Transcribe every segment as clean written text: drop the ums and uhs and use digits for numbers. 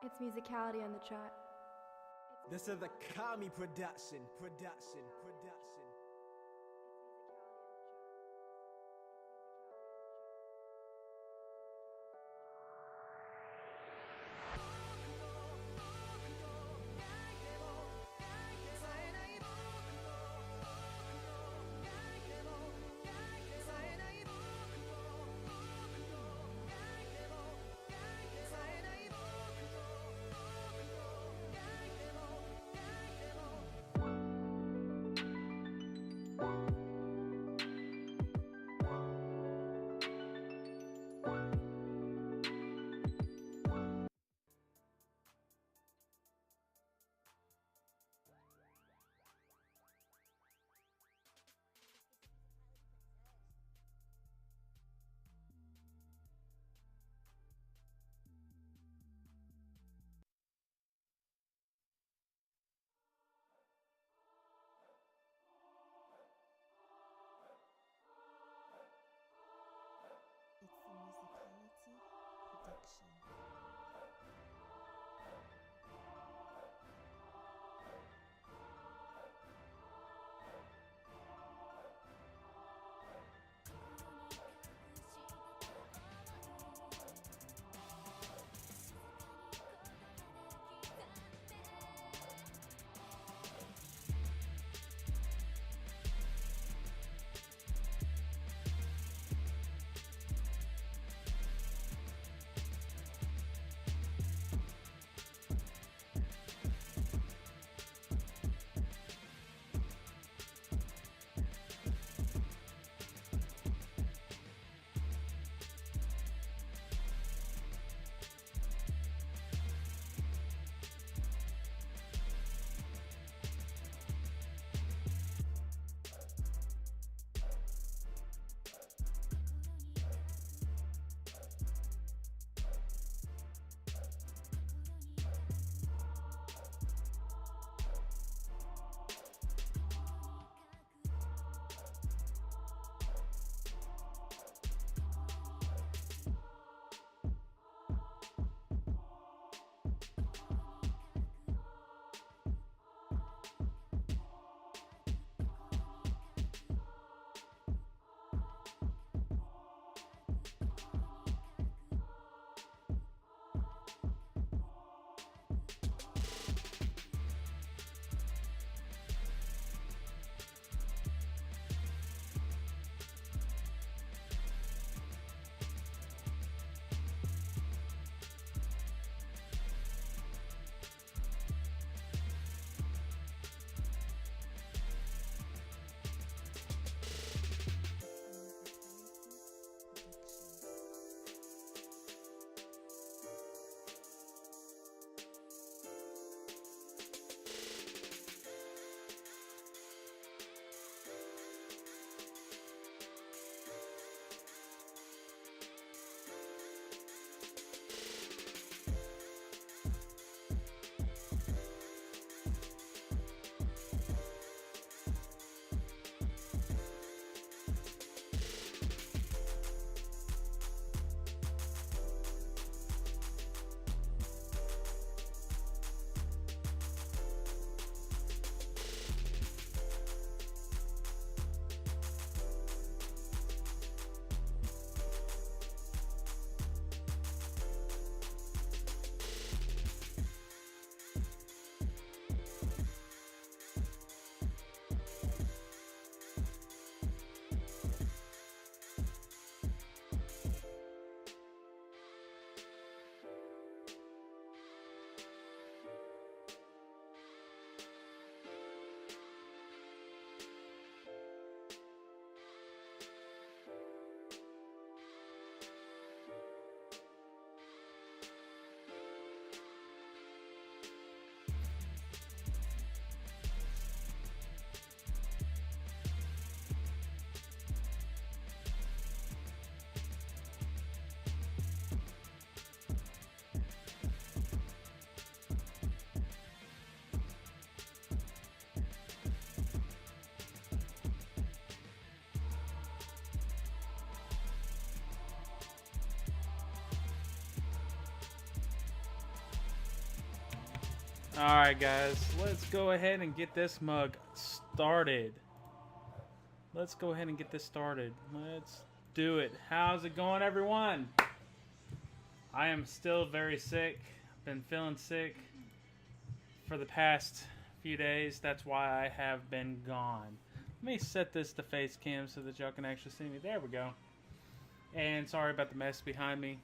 It's musicality on the track. This is the Kami production. Alright guys, let's go ahead and get this mug started. Let's go ahead and get this started. Let's do it. How's it going, everyone? I am still very sick. Been feeling sick for the past few days. That's why I have been gone. Let me set this to face cam so that y'all can actually see me. There we go. And sorry about the mess behind me.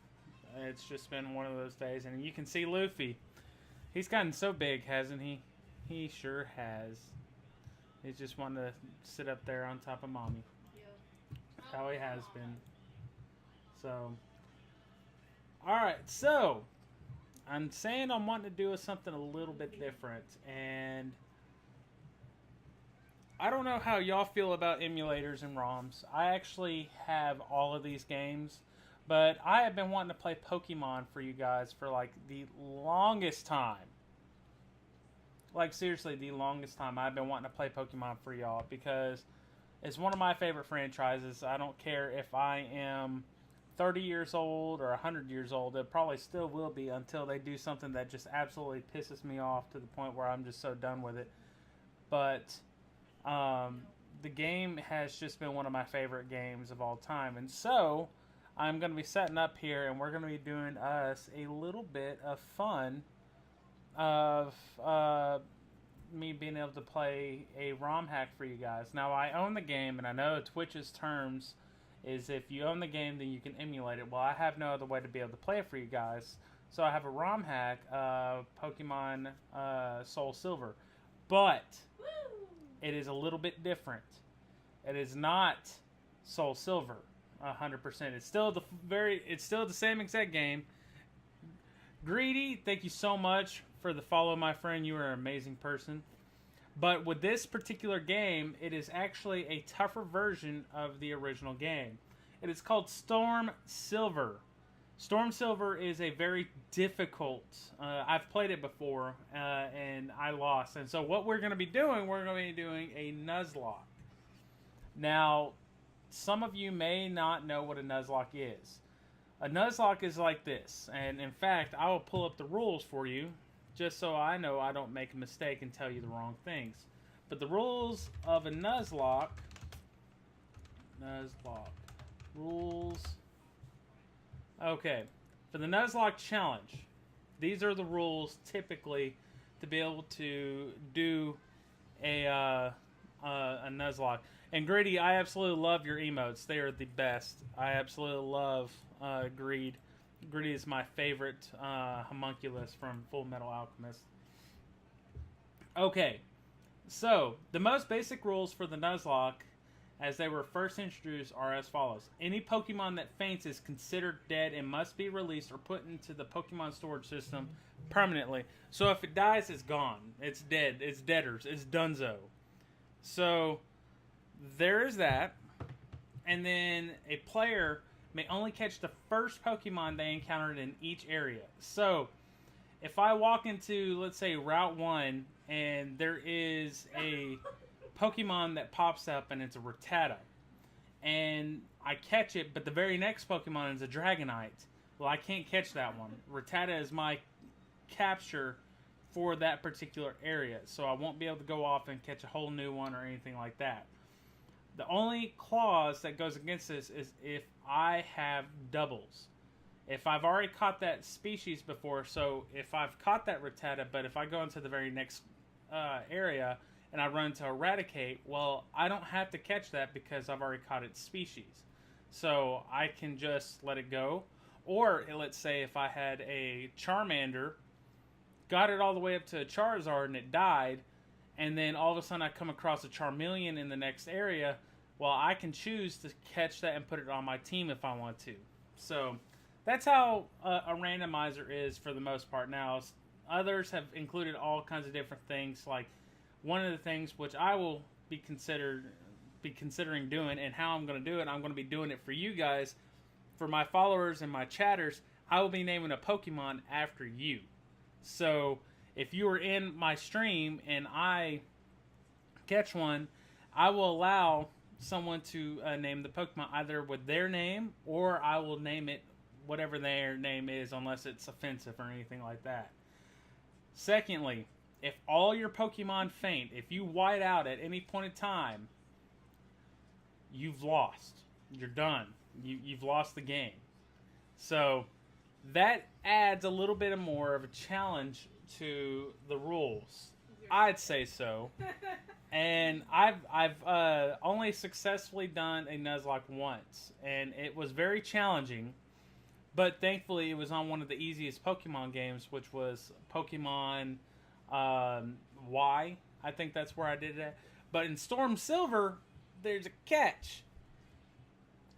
It's just been one of those days. And you can see Luffy. He's gotten so big, hasn't he? He sure has. He's just wanting to sit up there on top of mommy. That's how he has been. So, alright, so I'm saying I'm wanting to do something a little bit different. And I don't know how y'all feel about emulators and ROMs. I actually have all of these games. But I have been wanting to play Pokemon for you guys for like the longest time. Like seriously, the longest time I've been wanting to play Pokemon for y'all because it's one of my favorite franchises. I don't care if I am 30 years old or 100 years old. It probably still will be until they do something that just absolutely pisses me off to the point where I'm just so done with it. But the game has just been one of my favorite games of all time. And so I'm going to be setting up here, and we're going to be doing us a little bit of fun of me being able to play a ROM hack for you guys. Now, I own the game, and I know Twitch's terms is if you own the game, then you can emulate it. Well, I have no other way to be able to play it for you guys. So I have a ROM hack of Pokemon Soul Silver. But it is a little bit different. It is not Soul Silver. 100%. It's still the same exact game. Greedy, thank you so much for the follow, my friend. You are an amazing person. But with this particular game, it is actually a tougher version of the original game. It is called Storm Silver. Storm Silver is a very difficult. I've played it before and I lost. And so what we're going to be doing, we're going to be doing a Nuzlocke. Now, some of you may not know what a Nuzlocke is. A Nuzlocke is like this, and in fact, I will pull up the rules for you, just so I know I don't make a mistake and tell you the wrong things. But the rules of a Nuzlocke, rules, okay, for the Nuzlocke challenge, these are the rules typically to be able to do a Nuzlocke. And Greedy, I absolutely love your emotes. They are the best. I absolutely love Greed. Greedy is my favorite homunculus from Full Metal Alchemist. Okay, so the most basic rules for the Nuzlocke, as they were first introduced, are as follows. Any Pokemon that faints is considered dead and must be released or put into the Pokemon storage system permanently. So if it dies, it's gone. It's dead. It's deaders. It's donezo. So there is that, and then a player may only catch the first Pokemon they encountered in each area. So, if I walk into, let's say, Route 1, and there is a Pokemon that pops up, and it's a Rattata, and I catch it, but the very next Pokemon is a Dragonite, well, I can't catch that one. Rattata is my capture for that particular area, so I won't be able to go off and catch a whole new one or anything like that. The only clause that goes against this is if I have doubles. If I've already caught that species before, so if I've caught that Rattata, but if I go into the very next area and I run to Eradicate, well, I don't have to catch that because I've already caught its species. So I can just let it go. Or let's say if I had a Charmander, got it all the way up to a Charizard and it died, and then all of a sudden I come across a Charmeleon in the next area, well, I can choose to catch that and put it on my team if I want to. So that's how a randomizer is for the most part. Now, others have included all kinds of different things. Like one of the things which I will be considering doing, and how I'm going to do it, I'm going to be doing it for you guys, for my followers and my chatters. I will be naming a Pokemon after you. So if you are in my stream and I catch one, I will allow someone to name the Pokemon either with their name, or I will name it whatever their name is, unless it's offensive or anything like that. Secondly, if all your Pokemon faint, if you white out at any point in time, you've lost. You're done. You've lost the game. So that adds a little bit more of a challenge to the rules. I'd say so. And I've only successfully done a Nuzlocke once, and it was very challenging. But thankfully, it was on one of the easiest Pokemon games, which was Pokemon Y. I think that's where I did it. But in Storm Silver, there's a catch.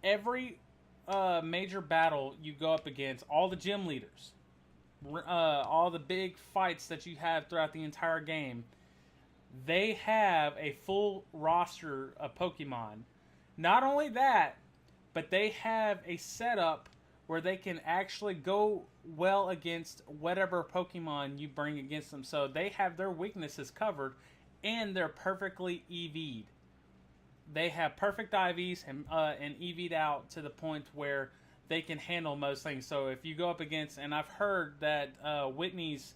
Every major battle you go up against, all the gym leaders, all the big fights that you have throughout the entire game, they have a full roster of Pokemon. Not only that, but they have a setup where they can actually go well against whatever Pokemon you bring against them. So they have their weaknesses covered, and they're perfectly EV'd. They have perfect IVs and EV'd out to the point where they can handle most things. So if you go up against, and I've heard that Whitney's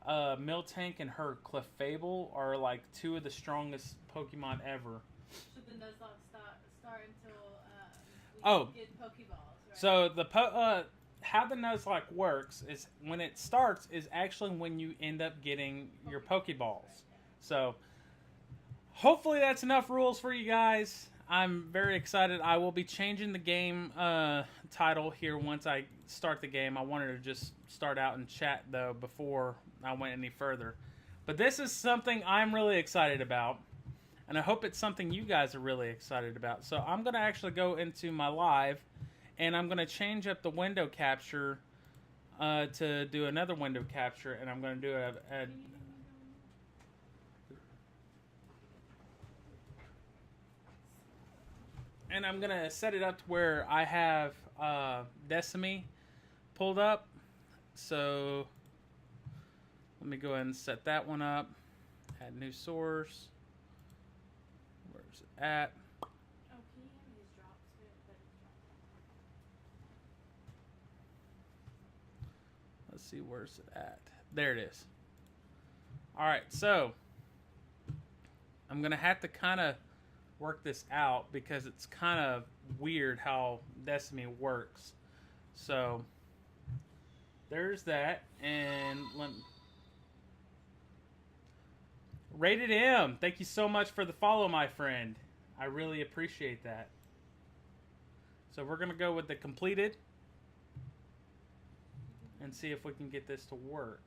Miltank and her Clefable are like two of the strongest Pokemon ever. Should the Nuzlocke start until we get Pokeballs, right? So the how the Nuzlocke works is when it starts is actually when you end up getting your Pokeballs. Right. So hopefully that's enough rules for you guys. I'm very excited. I will be changing the game title here once I start the game. I wanted to just start out and chat, though, before I went any further. But this is something I'm really excited about, and I hope it's something you guys are really excited about. So I'm going to actually go into my live, and I'm going to change up the window capture to do another window capture, and I'm going to do a and I'm going to set it up to where I have Decimi pulled up. So let me go ahead and set that one up. Add new source. Where's it at? Oh, can you have these drops? Let's see, where's it at? There it is. Alright, so I'm going to have to kind of work this out because it's kind of weird how Decimi works. So there's that, and Rated M, thank you so much for the follow, my friend. I really appreciate that. So we're gonna go with the completed and see if we can get this to work,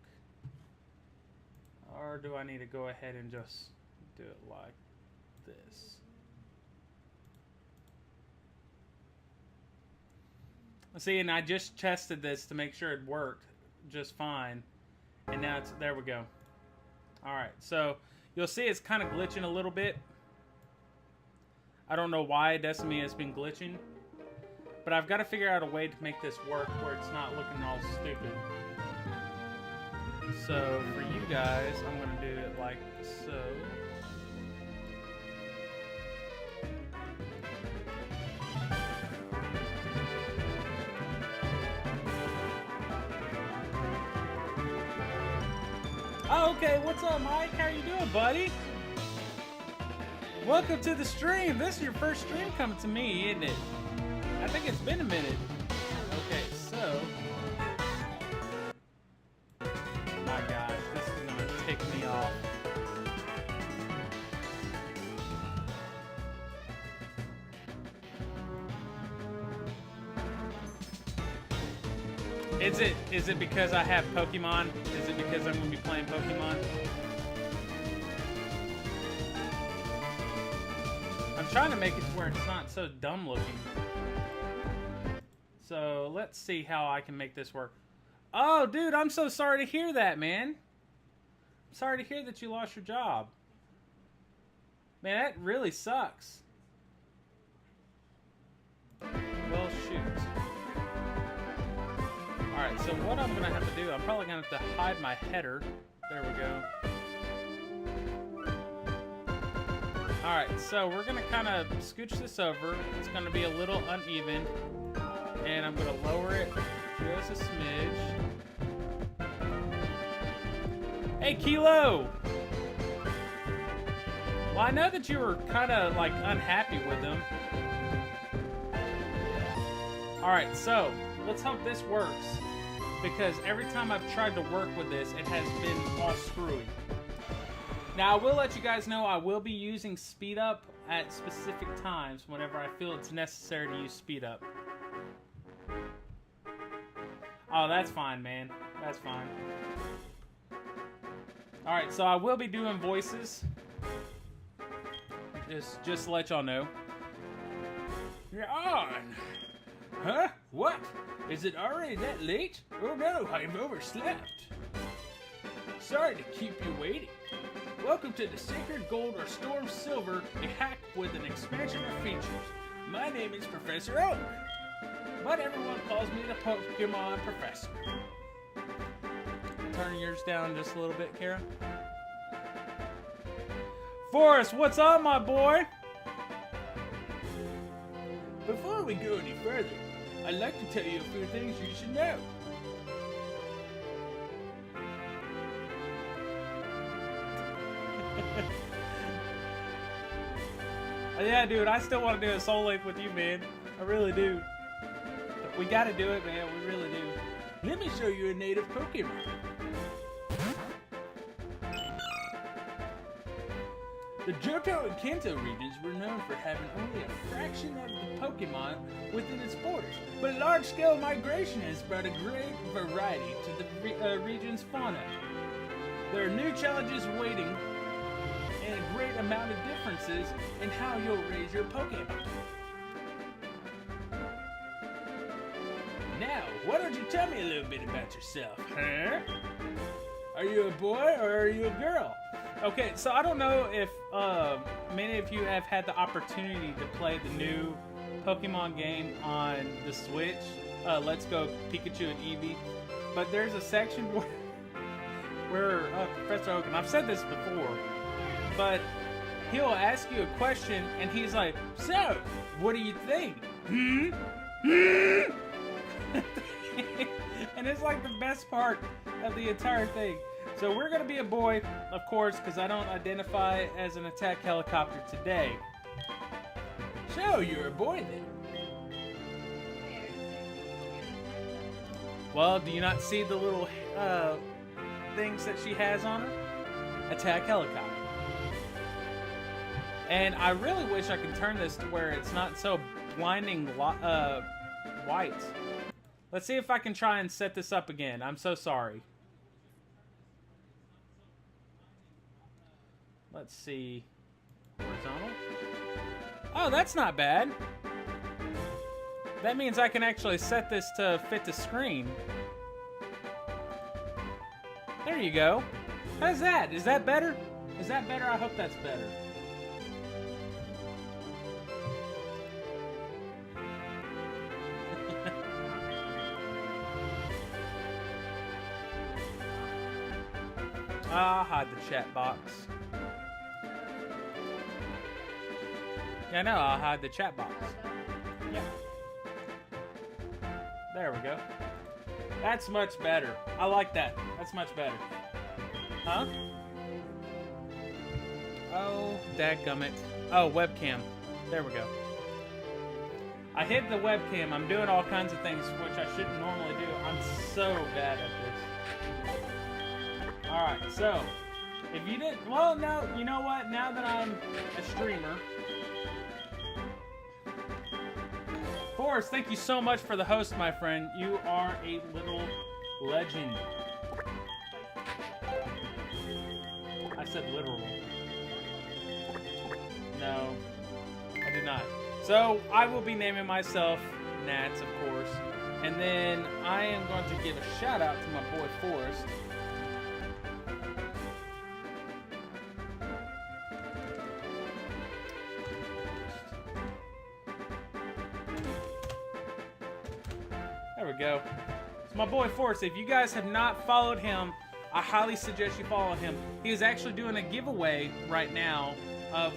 or do I need to go ahead and just do it like this? See, and I just tested this to make sure it worked just fine. And now it's, there we go. Alright, so you'll see it's kind of glitching a little bit. I don't know why Decimi has been glitching, but I've got to figure out a way to make this work where it's not looking all stupid. So for you guys, I'm going to do it like so. Oh, okay, what's up, Mike? How you doing, buddy? Welcome to the stream. This is your first stream coming to me, isn't it? I think it's been a minute. Okay, so... my gosh, this is gonna tick me off. Is it because I have Pokemon? Is it because I'm going to be playing Pokemon? I'm trying to make it to where it's not so dumb looking. So let's see how I can make this work. Oh, dude, I'm so sorry to hear that, man. I'm sorry to hear that you lost your job. Man, that really sucks. Well, shoot. Alright, so what I'm going to have to do, I'm probably going to have to hide my header. There we go. Alright, so we're going to kind of scooch this over. It's going to be a little uneven. And I'm going to lower it just a smidge. Hey, Kilo! Well, I know that you were kind of, like, unhappy with them. Alright, so, let's hope this works. Because every time I've tried to work with this, it has been all screwy. Now, I will let you guys know I will be using speed up at specific times whenever I feel it's necessary to use speed up. Oh, that's fine, man. That's fine. Alright, so I will be doing voices. Just to let y'all know. You're on! Huh? What? Is it already that late? Oh no, I've overslept. Sorry to keep you waiting. Welcome to the Sacred Gold or Storm Silver, a hack with an expansion of features. My name is Professor Oak, but everyone calls me the Pokemon Professor. Turn yours down just a little bit, Kara. Forrest, what's up, my boy? Before we go any further, I'd like to tell you a few things you should know. Yeah, dude, I still want to do a Soul Link with you, man. I really do. We gotta do it, man. We really do. Let me show you a native Pokemon. The Johto and Kanto regions were known for having only a fraction of the Pokemon within its borders, but large-scale migration has brought a great variety to the region's fauna. There are new challenges waiting and a great amount of differences in how you'll raise your Pokemon. Now, why don't you tell me a little bit about yourself, huh? Are you a boy or are you a girl? Okay, so I don't know if many of you have had the opportunity to play the new Pokemon game on the Switch, Let's Go Pikachu and Eevee, but there's a section where Professor Oak, and I've said this before, but he'll ask you a question and he's like, so, what do you think? And it's like the best part of the entire thing. So we're going to be a boy, of course, because I don't identify as an attack helicopter today. So, you're a boy then? Well, do you not see the little things that she has on her? Attack helicopter. And I really wish I could turn this to where it's not so blinding white. Let's see if I can try and set this up again. I'm so sorry. Let's see. Horizontal. Oh, that's not bad. That means I can actually set this to fit the screen. There you go. How's that? Is that better? Is that better? I hope that's better. I'll hide the chat box. Yeah, no, I'll hide the chat box. Yeah. There we go. That's much better. I like that. That's much better. Huh? Oh, dadgummit. Oh, webcam. There we go. I hid the webcam. I'm doing all kinds of things which I shouldn't normally do. I'm so bad at this. Alright, so, if you didn't, well, no, you know what? Now that I'm a streamer, Forrest, thank you so much for the host, my friend. You are a little legend. I said literal. No, I did not. So, I will be naming myself Nats, of course. And then I am going to give a shout out to my boy Forrest. There we go. It's my boy Forrest. If you guys have not followed him, I highly suggest you follow him. He is actually doing a giveaway right now.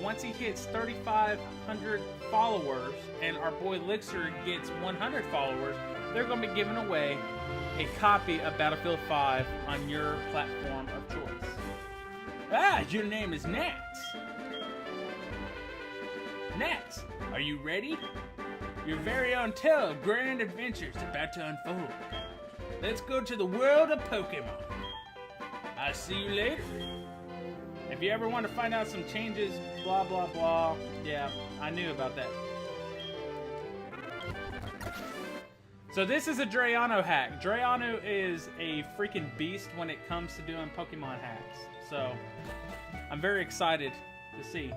Once he hits 3,500 followers and our boy Lixer gets 100 followers, they're going to be giving away a copy of Battlefield 5 on your platform of choice. Ah, your name is Nats. Nats, are you ready? Your very own tale of grand adventures about to unfold. Let's go to the world of Pokemon. I'll see you later. If you ever want to find out some changes, blah, blah, blah. Yeah, I knew about that. So this is a Drayano hack. Drayano is a freaking beast when it comes to doing Pokemon hacks. So I'm very excited to see.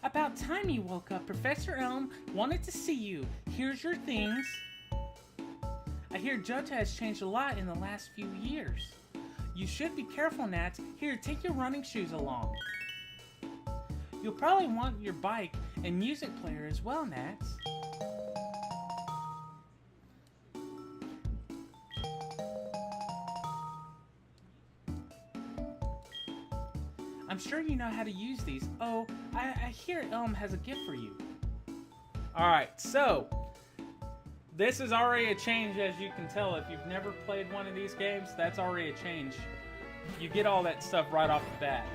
About time you woke up. Professor Elm wanted to see you. Here's your things. I hear Johto has changed a lot in the last few years. You should be careful, Nats. Here, take your running shoes along. You'll probably want your bike and music player as well, Nats. I'm sure you know how to use these. Oh, I hear Elm has a gift for you. Alright, so this is already a change, as you can tell. If you've never played one of these games, that's already a change. You get all that stuff right off the bat.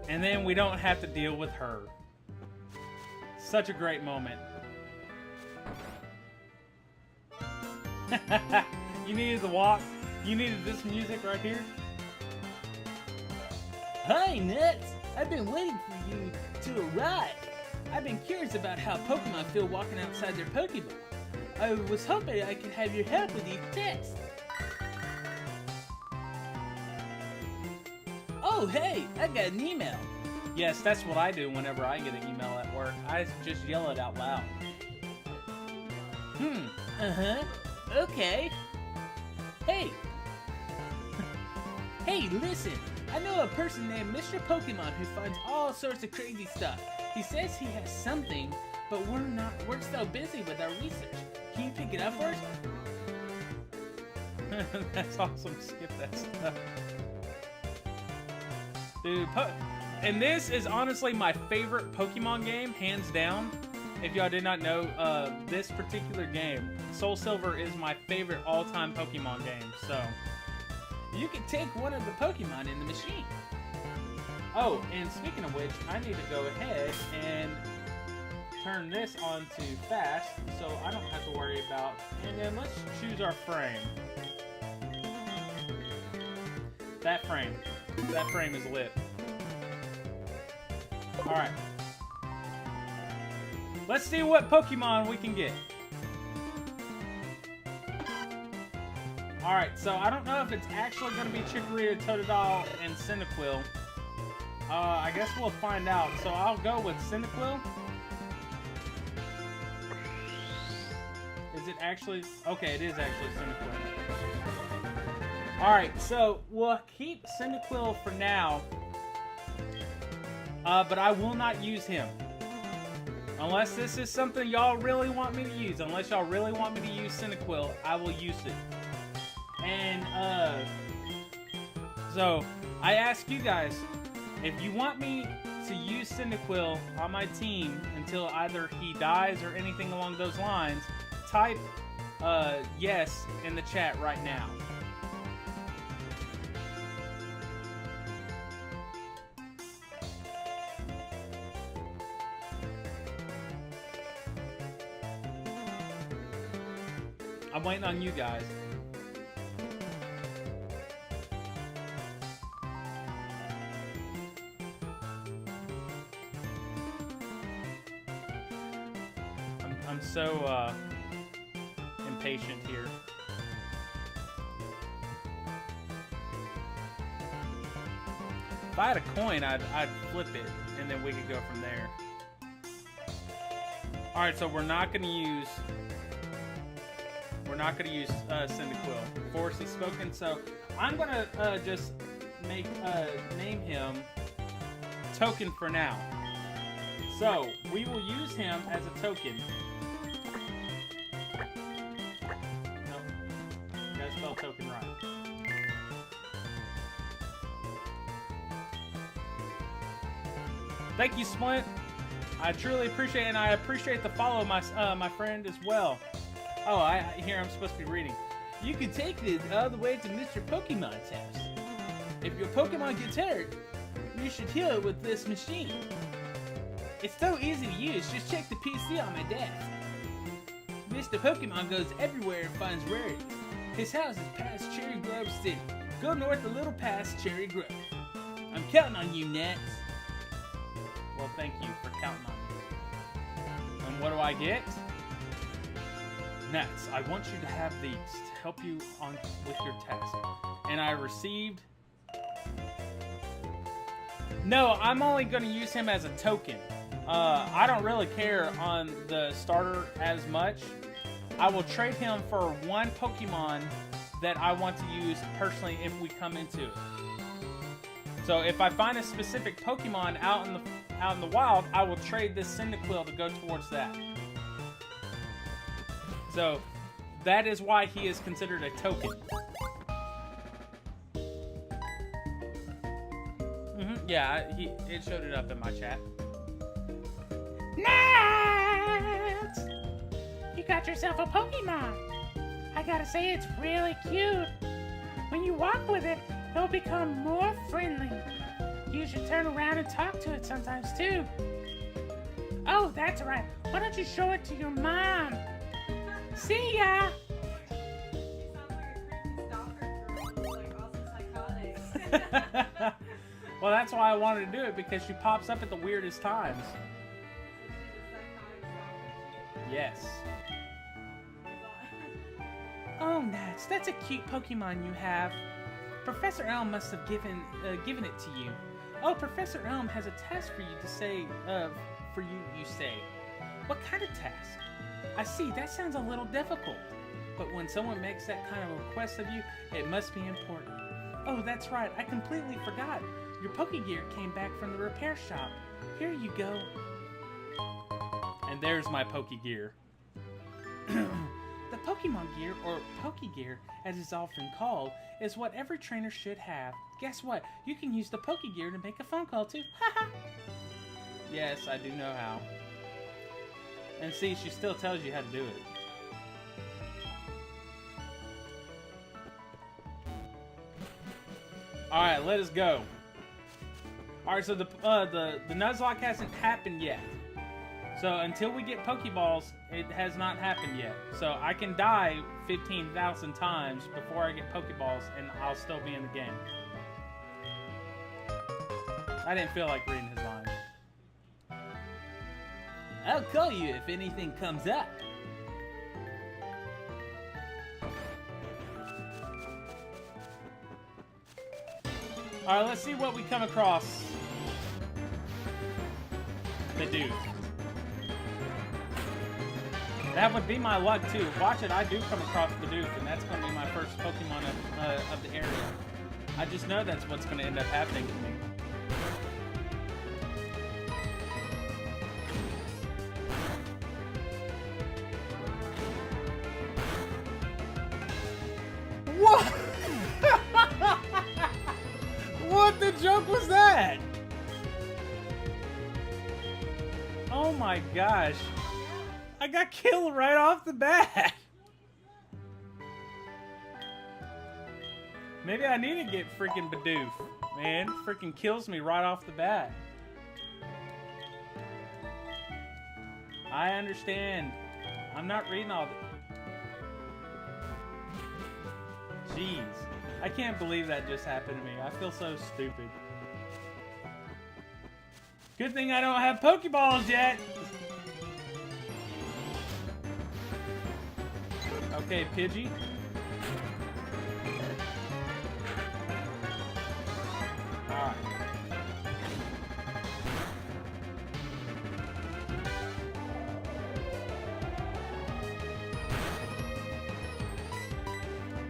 And then we don't have to deal with her. Such a great moment. You needed the walk. You needed this music right here. Hi, Nuts. I've been waiting for you to arrive. I've been curious about how Pokemon feel walking outside their Pokeball. I was hoping I could have your help with these tests. Oh, hey, I got an email. Yes, that's what I do whenever I get an email at work. I just yell it out loud. Uh-huh. Okay. Hey. Hey, listen. I know a person named Mr. Pokemon who finds all sorts of crazy stuff. He says he has something, but we're so busy with our research. Can you pick it up for us? That's awesome. Skip that stuff. Dude, and this is honestly my favorite Pokemon game, hands down. If y'all did not know, this particular game, Soul Silver, is my favorite all-time Pokemon game. So, you can take one of the Pokemon in the machine. Oh, and speaking of which, I need to go ahead and turn this on to fast, so I don't have to worry about. And then let's choose our frame. That frame is lit. Alright. Let's see what Pokemon we can get. Alright, so I don't know if it's actually going to be Chikorita, Totodile, and Cyndaquil. I guess we'll find out. So I'll go with Cyndaquil. Is it actually? Okay, it is actually Cyndaquil. Alright, so we'll keep Cyndaquil for now. But I will not use him. Unless this is something y'all really want me to use. Unless y'all really want me to use Cyndaquil, I will use it. And, so, I ask you guys, if you want me to use Cyndaquil on my team until either he dies or anything along those lines, type, yes in the chat right now. I'm waiting on you guys. I'm so impatient here. If I had a coin, I'd flip it, and then we could go from there. All right, so we're not going to use Cyndaquil. Force is spoken, so I'm gonna just name him Token for now. So we will use him as a token. Nope, gotta spell token right. Thank you, Splint. I truly appreciate it, and I appreciate the follow, my friend, as well. Oh, I hear I'm supposed to be reading. You can take this all the way to Mr. Pokemon's house. If your Pokemon gets hurt, you should heal it with this machine. It's so easy to use, just check the PC on my desk. Mr. Pokemon goes everywhere and finds rarities. His house is past Cherry Grove City. Go north a little past Cherry Grove. I'm counting on you, Nats. Well, thank you for counting on me. And what do I get? Nats, I want you to have these to help you on with your task. And I received... No, I'm only going to use him as a token. I don't really care on the starter as much. I will trade him for one Pokemon that I want to use personally if we come into it. So if I find a specific Pokemon out in the wild, I will trade this Cyndaquil to go towards that. So that is why he is considered a token. Yeah, it showed it up in my chat. Nats! You got yourself a Pokemon. I gotta say, it's really cute. When you walk with it, it'll become more friendly. You should turn around and talk to it sometimes, too. Oh, that's right. Why don't you show it to your mom? See ya! You sound like a creepy stalker girl, like also psychotic. Well, that's why I wanted to do it, because she pops up at the weirdest times. Yes. Oh, Nats, that's a cute Pokemon you have. Professor Elm must have given it to you. Oh, Professor Elm has a task for you to say, you say. What kind of task? I see, that sounds a little difficult. But when someone makes that kind of request of you, it must be important. Oh, that's right, I completely forgot. Your Pokegear came back from the repair shop. Here you go. And there's my Pokegear. The Pokemon Gear, or Pokegear, as it's often called, is what every trainer should have. Guess what? You can use the Pokegear to make a phone call too. Haha! Yes, I do know how. And see, she still tells you how to do it. Alright, let us go. Alright, so the Nuzlocke hasn't happened yet. So until we get Pokeballs, it has not happened yet. So I can die 15,000 times before I get Pokeballs, and I'll still be in the game. I didn't feel like reading his lines. I'll call you if anything comes up. Alright, let's see what we come across. The dude. That would be my luck too. Watch it, I do come across Bidoof, and that's going to be my first Pokemon of the area. I just know that's what's going to end up happening to me. What? What the joke was that? Oh my gosh. I got killed right off the bat. Maybe I need to get freaking Bidoof. Man, freaking kills me right off the bat. I understand. I'm not reading all the... Jeez. I can't believe that just happened to me. I feel so stupid. Good thing I don't have Pokeballs yet. Okay, Pidgey. Alright.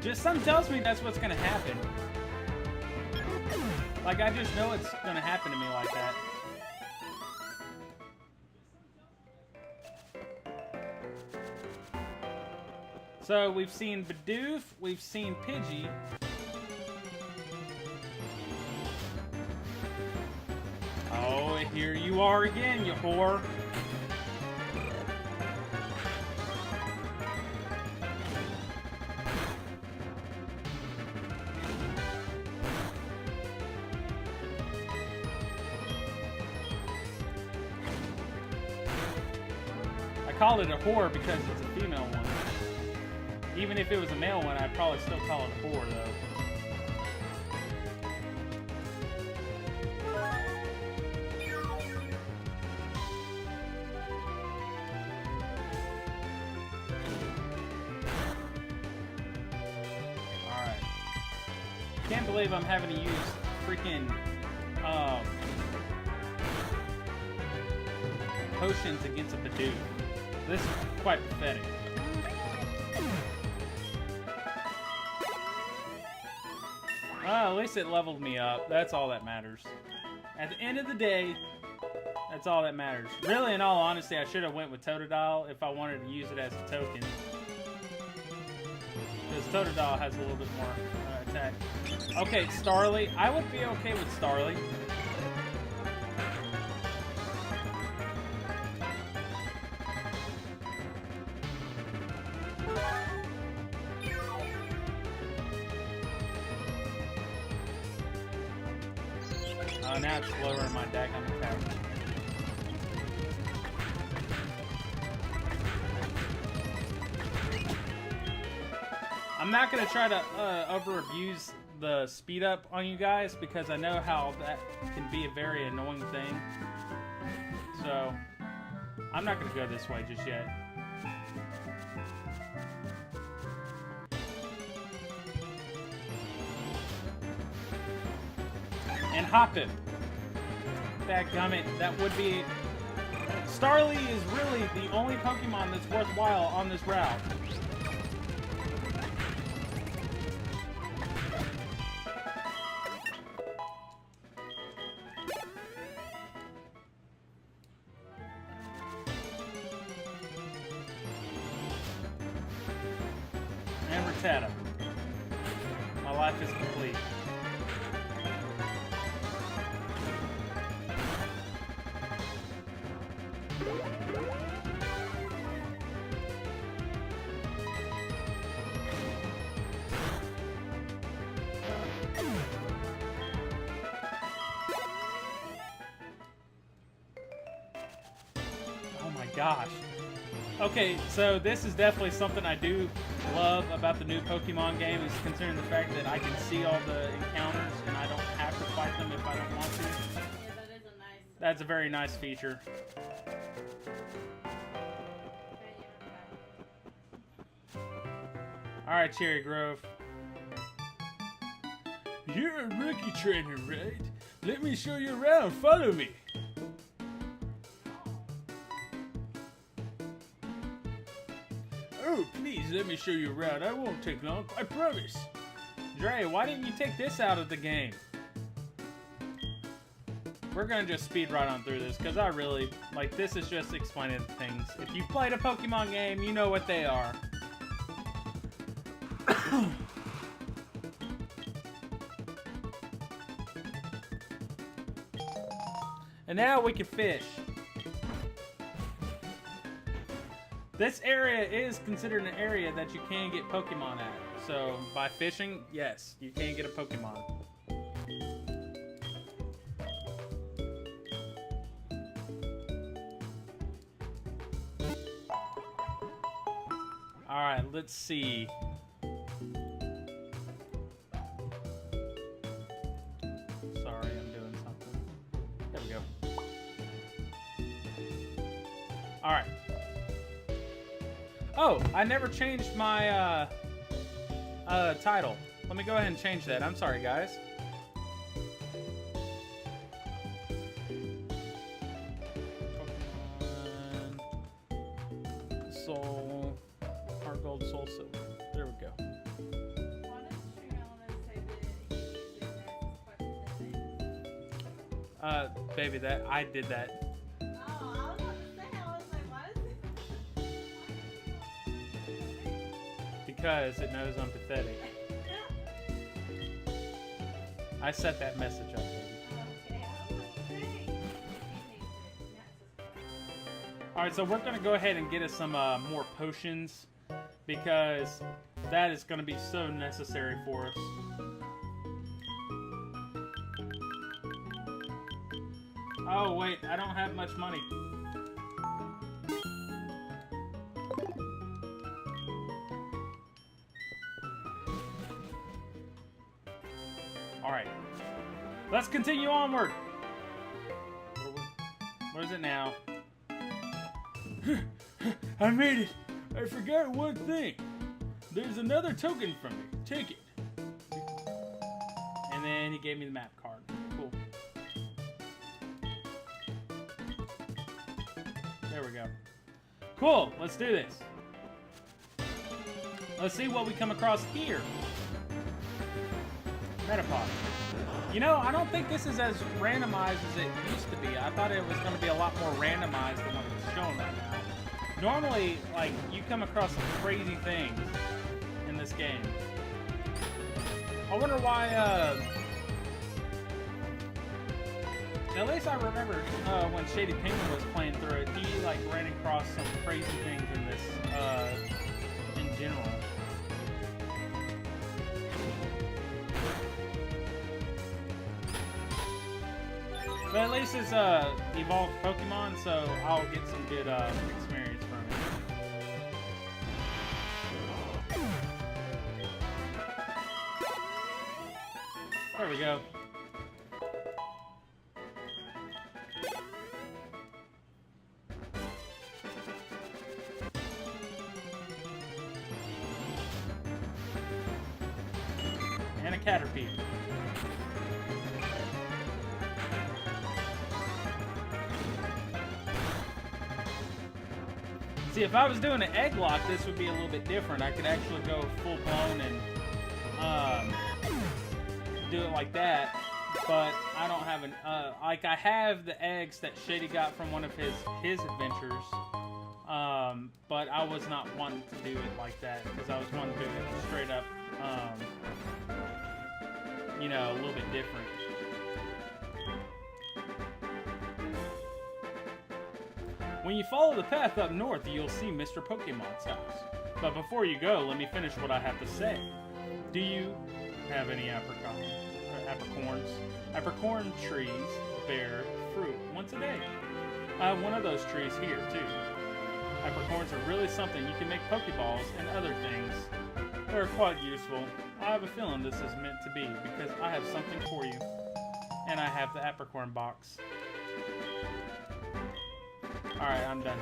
Just something tells me that's what's gonna happen. Like, I just know it's gonna happen to me like that. So, we've seen Bidoof, we've seen Pidgey. Oh, here you are again, you whore. I call it a whore because it's a female one. Even if it was a male one, I'd probably still call it a whore, though. Alright. Can't believe I'm having to use freaking potions against a Bidoof. This is quite pathetic. At least it leveled me up. That's all that matters. At the end of the day, that's all that matters. Really, in all honesty, I should have went with Totodile if I wanted to use it as a token. Because Totodile has a little bit more attack. Okay, Starly. I would be okay with Starly. Now it's lowering my deck on the attack. I'm not going to try to over-abuse the speed up on you guys because I know how that can be a very annoying thing. So, I'm not going to go this way just yet. And hop him. Dadgummit, that would be... Starly is really the only Pokemon that's worthwhile on this route. And Rattata. My life is complete. Oh my gosh. Okay, so this is definitely something I do love about the new Pokemon game, is considering the fact that I can see all the encounters and I don't have to fight them if I don't want to. Yeah, that is a nice. That's a very nice feature. Alright, Cherry Grove. You're a rookie trainer, right? Let me show you around. Follow me. Oh, please let me show you around. I won't take long, I promise. Dre, why didn't you take this out of the game? We're gonna just speed right on through this, because I really, like, this is just explaining things. If you've played a Pokemon game, you know what they are. And now we can fish. This area is considered an area that you can get Pokemon at. So, by fishing, yes, you can get a Pokemon. Alright, let's see. Sorry, I'm doing something. There we go. Alright. Oh, I never changed my title. Let me go ahead and change that. I'm sorry, guys. Pokemon Soul, Heart Gold, Soul Silver. There we go. Why does Stream Element say that he uses this question? Baby, that I did that. Oh, I was about to say, I was like, why does it? Because it knows I'm pathetic. I set that message up, baby. Okay, I was like, Alright, so we're gonna go ahead and get us some more potions, because that is gonna be so necessary for us. Oh wait, I don't have much money. Alright. Let's continue onward. What is it now? I made it. I forgot one thing. There's another token from me. Take it. And then he gave me the map card. Cool. There we go. Cool. Let's do this. Let's see what we come across here. Metapod. You know, I don't think this is as randomized as it used to be. I thought it was going to be a lot more randomized than what it's showing right now. Normally, like, you come across some crazy things in this game. I wonder why, at least I remember when Shady Penguin was playing through it, he, like, ran across some crazy things in this, in general. But at least it's evolved Pokemon, so I'll get some good experience from it. There we go. And a Caterpie. See, if I was doing an egg lock, this would be a little bit different. I could actually go full blown and do it like that. But I don't have an like I have the eggs that Shady got from one of his adventures. But I was not wanting to do it like that because I was wanting to do it straight up. You know, a little bit different. When you follow the path up north, you'll see Mr. Pokemon's house. But before you go, let me finish what I have to say. Do you have any apricorns? Apricorn trees bear fruit once a day. I have one of those trees here, too. Apricorns are really something. You can make Pokeballs and other things. They're quite useful. I have a feeling this is meant to be, because I have something for you. And I have the apricorn box. Alright, I'm done.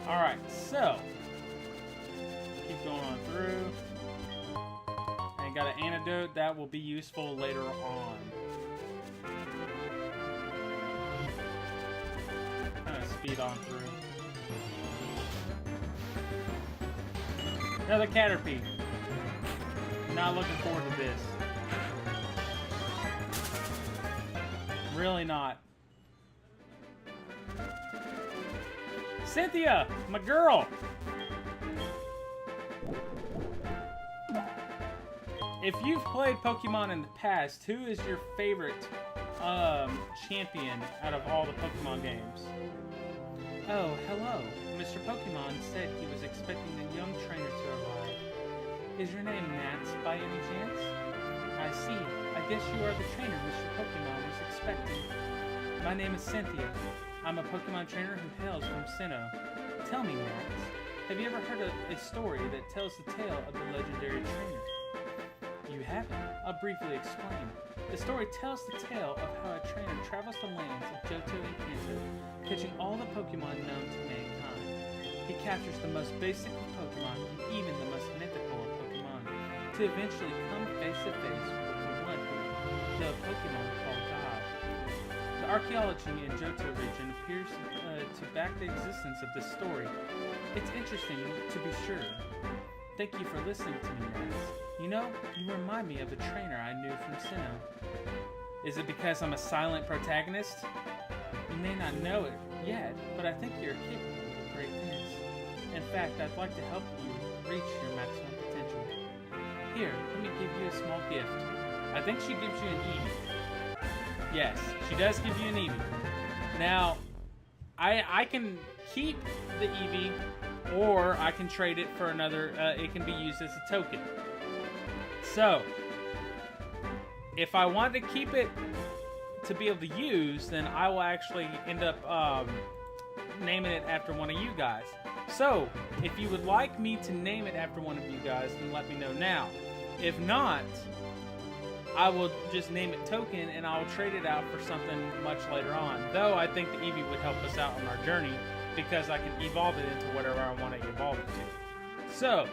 Alright, so keep going on through. And got an antidote that will be useful later on. Kind of speed on through. Another Caterpie. Not looking forward to this. Really not. Cynthia, my girl. If you've played Pokemon in the past, who is your favorite champion out of all the Pokemon games? Oh, hello. Mr. Pokemon said he was expecting a young trainer to arrive. Is your name Nats by any chance? I see. I guess you are the trainer Mr. Pokemon was expecting. My name is Cynthia. I'm a Pokemon trainer who hails from Sinnoh. Tell me, Nats, have you ever heard a story that tells the tale of the legendary trainer? You haven't. I'll briefly explain. The story tells the tale of how a trainer travels the lands of Johto and Kanto, catching all the Pokemon known to mankind. He captures the most basic of Pokemon and even the most mythical of Pokemon, to eventually come face to face with the one who the Pokemon called God. The archaeology in Johto region appears to back the existence of this story. It's interesting to be sure. Thank you for listening to me, Nats. You know, you remind me of a trainer I knew from Sinnoh. Is it because I'm a silent protagonist? You may not know it yet, but I think you're capable of great things. In fact, I'd like to help you reach your maximum potential. Here, let me give you a small gift. I think she gives you an Eevee. Yes, she does give you an Eevee. Now, I can keep the Eevee, or I can trade it for another. It can be used as a token. So, if I want to keep it to be able to use, then I will actually end up naming it after one of you guys. So, if you would like me to name it after one of you guys, then let me know now. If not, I will just name it token and I'll trade it out for something much later on. Though I think the Eevee would help us out on our journey because I can evolve it into whatever I want to evolve it to. So,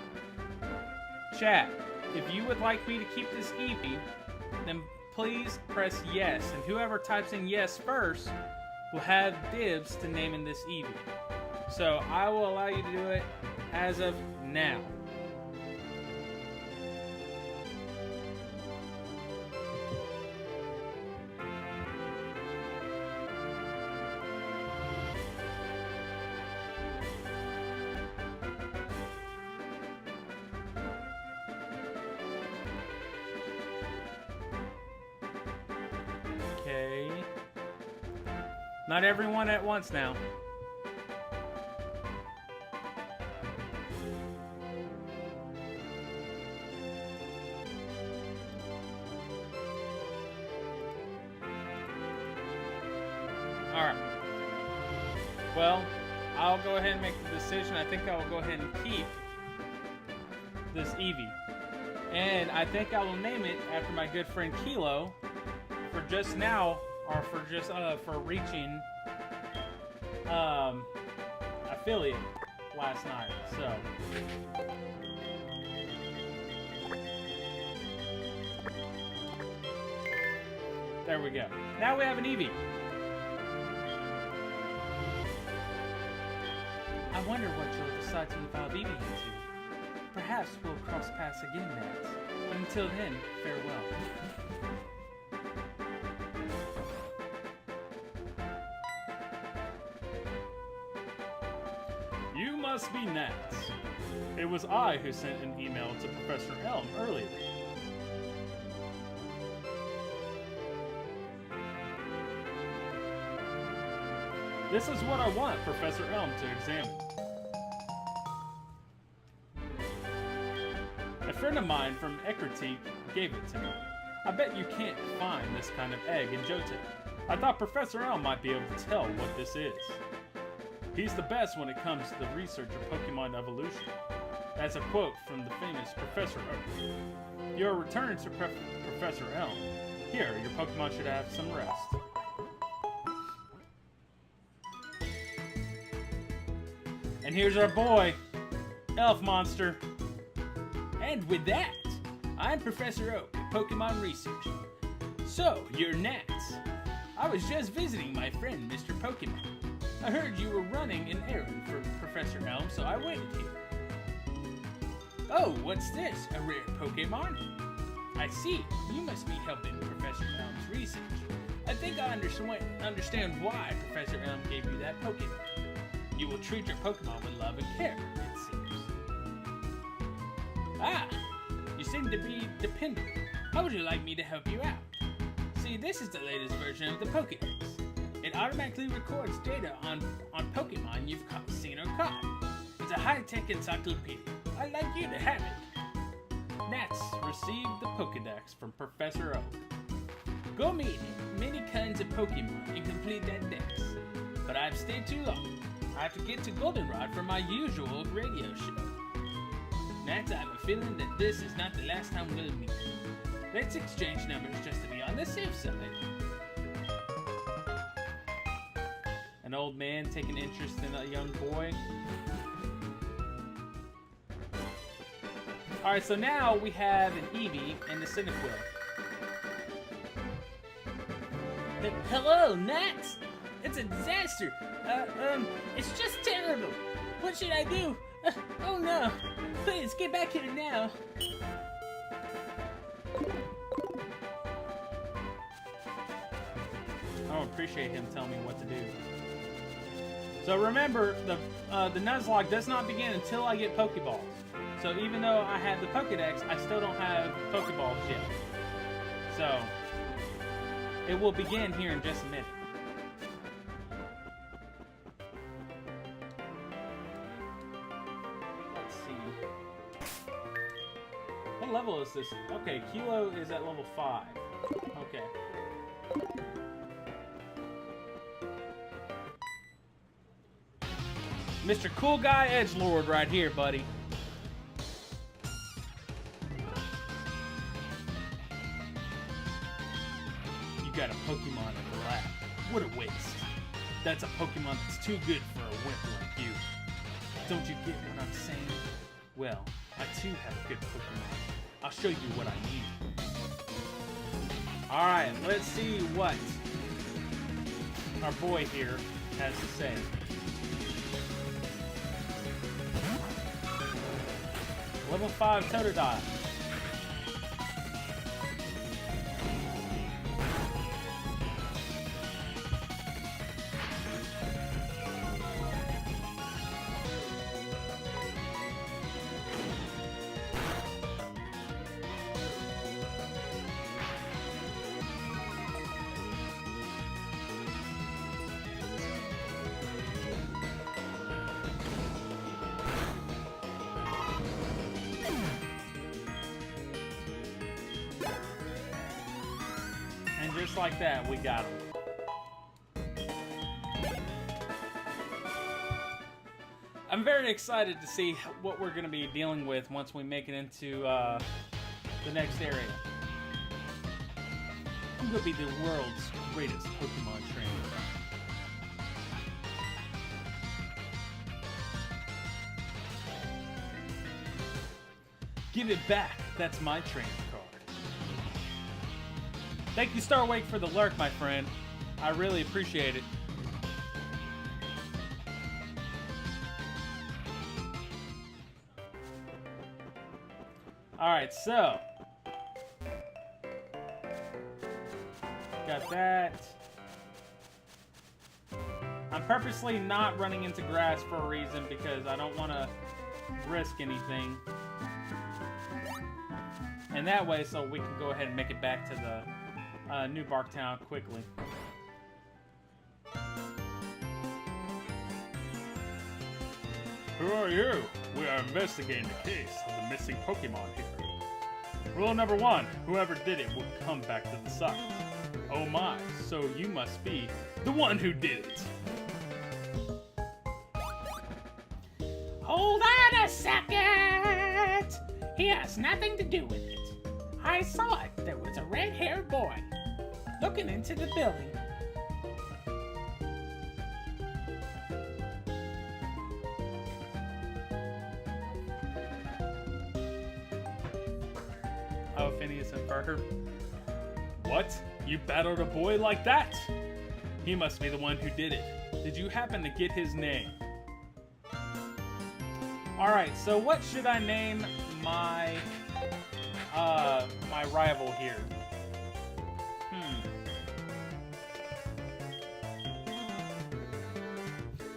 chat, if you would like me to keep this Eevee, then please press yes. And whoever types in yes first will have dibs to naming this Eevee. So I will allow you to do it as of now. Okay. Not everyone at once now. Alright. Well, I'll go ahead and make the decision. I think I will go ahead and keep this Eevee. And I think I will name it after my good friend Kilo for just now, or for just for reaching affiliate last night. So there we go. Now we have an Eevee. I wonder what you'll decide to evolve Eevee into. Perhaps we'll cross paths again, Nats. But until then, farewell. You must be Nats. It was I who sent an email to Professor Elm earlier. This is what I want Professor Elm to examine. A friend of mine from Eckertique gave it to me. I bet you can't find this kind of egg in Johto. I thought Professor Elm might be able to tell what this is. He's the best when it comes to the research of Pokemon evolution. That's a quote from the famous Professor Oak. You're returning to Professor Elm. Here, your Pokemon should have some rest. And here's our boy, Elf Monster. And with that, I'm Professor Oak at Pokemon Research. So, you're Nats. I was just visiting my friend, Mr. Pokemon. I heard you were running an errand for Professor Elm, so I waited here. Oh, what's this? A rare Pokemon? I see. You must be helping Professor Elm's research. I think I understand why Professor Elm gave you that Pokemon. You will treat your Pokemon with love and care, it seems. Ah, you seem to be dependable. How would you like me to help you out? See, this is the latest version of the Pokédex. It automatically records data on Pokemon you've seen or caught. It's a high-tech encyclopedia. I'd like you to have it. Nats received the Pokédex from Professor Oak. Go meet many kinds of Pokemon and complete that dex. But I've stayed too long. I have to get to Goldenrod for my usual radio show. Nats, I have a feeling that this is not the last time we'll meet. Let's exchange numbers just to be on the safe side. An old man taking interest in a young boy. Alright, so now we have an Eevee and the Cyndaquil. Hello, Nats! It's a disaster! It's just terrible! What should I do? Oh no! Please, get back here now! I don't appreciate him telling me what to do. So remember, the Nuzlocke does not begin until I get Pokeballs. So even though I have the Pokedex, I still don't have Pokeballs yet. So it will begin here in just a minute. Let's see. What level is this? Okay, Kilo is at level 5. Okay. Mr. Cool Guy Edgelord right here, buddy. You got a Pokemon in the lab. What a waste. That's a Pokemon that's too good for a wimp like you. Don't you get what I'm saying? Well, I too have a good Pokemon. I'll show you what I need. Alright, let's see what our boy here has to say. Level 5 Totodile. And just like that, we got him. I'm very excited to see what we're going to be dealing with once we make it into the next area. I'm going to be the world's greatest Pokemon trainer. Give it back. That's my training card. Thank you, Starwake, for the lurk, my friend. I really appreciate it. Alright, so. Got that. I'm purposely not running into grass for a reason because I don't want to risk anything. And that way, so we can go ahead and make it back to the New Bark Town quickly. Who are you? We are investigating the case of the missing Pokemon here. Rule number 1, whoever did it will come back to the site. Oh my, so you must be the one who did it. Hold on a second! He has nothing to do with it. I saw it. There was a red-haired boy looking into the building. Oh, Phineas and Ferb. What? You battled a boy like that? He must be the one who did it. Did you happen to get his name? Alright, so what should I name my my rival here?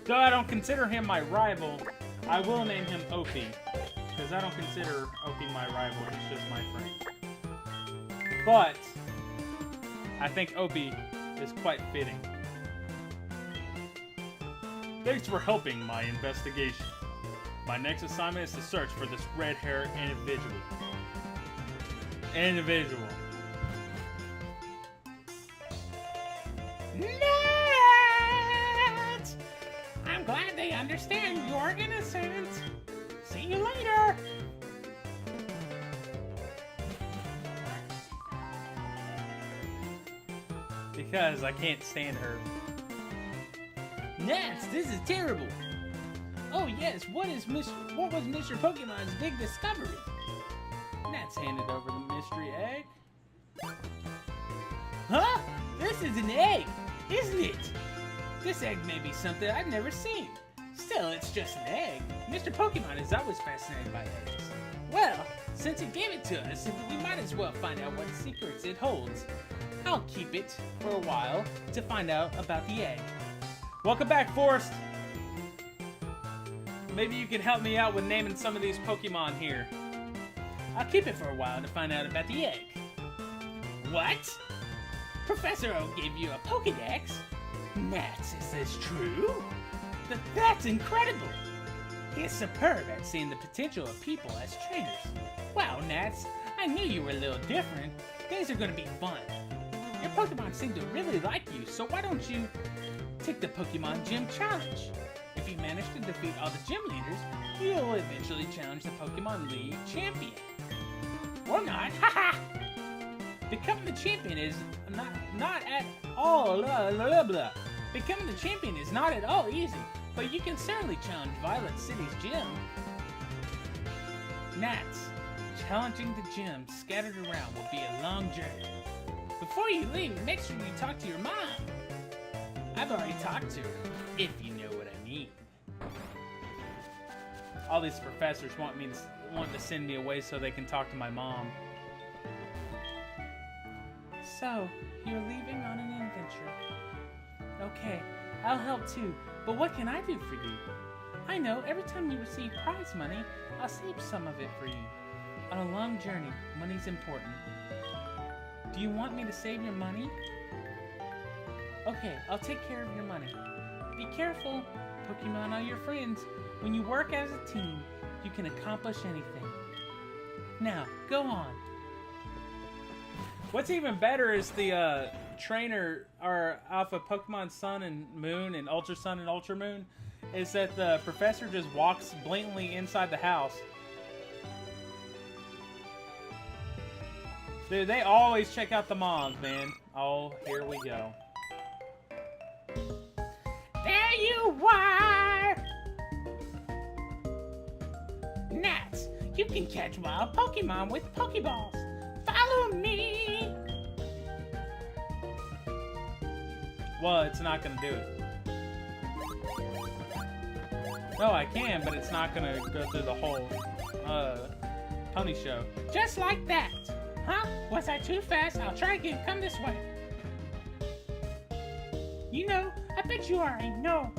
Though I don't consider him my rival, I will name him Opie. Because I don't consider Opie my rival, he's just my friend. But I think Opie is quite fitting. Thanks for helping my investigation. My next assignment is to search for this red-haired individual. Nat! I'm glad they understand you're innocent. See you later. Because I can't stand her. Nats, this is terrible. Oh yes, what was Mr. Pokemon's big discovery? Nats handed over the mystery egg. Huh? This is an egg, isn't it? This egg may be something I've never seen. Still, it's just an egg. Mr. Pokemon is always fascinated by eggs. Well, since he gave it to us, we might as well find out what secrets it holds. I'll keep it for a while to find out about the egg. Welcome back, Forrest. maybe you can help me out with naming some of these Pokemon here. I'll keep it for a while to find out about the egg. What? Professor O gave you a Pokedex? Nats, is this true? That's incredible! He is superb at seeing the potential of people as trainers. Wow, Nats, I knew you were a little different. Things are gonna be fun. Your Pokemon seem to really like you, so why don't you take the Pokemon Gym Challenge? If you manage to defeat all the gym leaders, you'll eventually challenge the Pokemon League champion. Or not, haha! Becoming the champion is not at all Becoming the champion is not at all easy, but you can certainly challenge Violet City's gym. Nats, challenging the gym scattered around will be a long journey. Before you leave, make sure you talk to your mom. I've already talked to her, if you know what I mean. All these professors want to send me away so they can talk to my mom. So, you're leaving on an adventure. Okay, I'll help too, but what can I do for you? I know, every time you receive prize money, I'll save some of it for you. On a long journey, money's important. Do you want me to save your money? Okay, I'll take care of your money. Be careful, Pokemon are your friends. When you work as a team, you can accomplish anything. Now, go on. What's even better is the trainer, or Alpha Pokemon Sun and Moon and Ultra Sun and Ultra Moon, is that the professor just walks blatantly inside the house. Dude, they always check out the moms, man. Oh, here we go. There you are! Nats, you can catch wild Pokemon with Pokeballs. Follow me! Well, it's not gonna do it. No, I can, but it's not gonna go through the whole pony show. Just like that. Huh? Was I too fast? I'll try again. Come this way. You know, I bet you already know.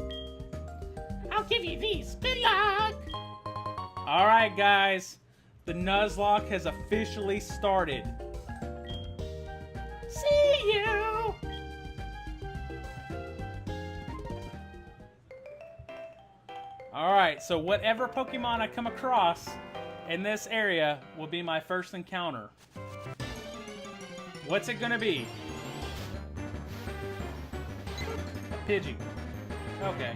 I'll give you these. Good luck! Alright, guys. The Nuzlocke has officially started. See you! Alright, so whatever Pokemon I come across in this area will be my first encounter. What's it gonna be? A Pidgey. Okay.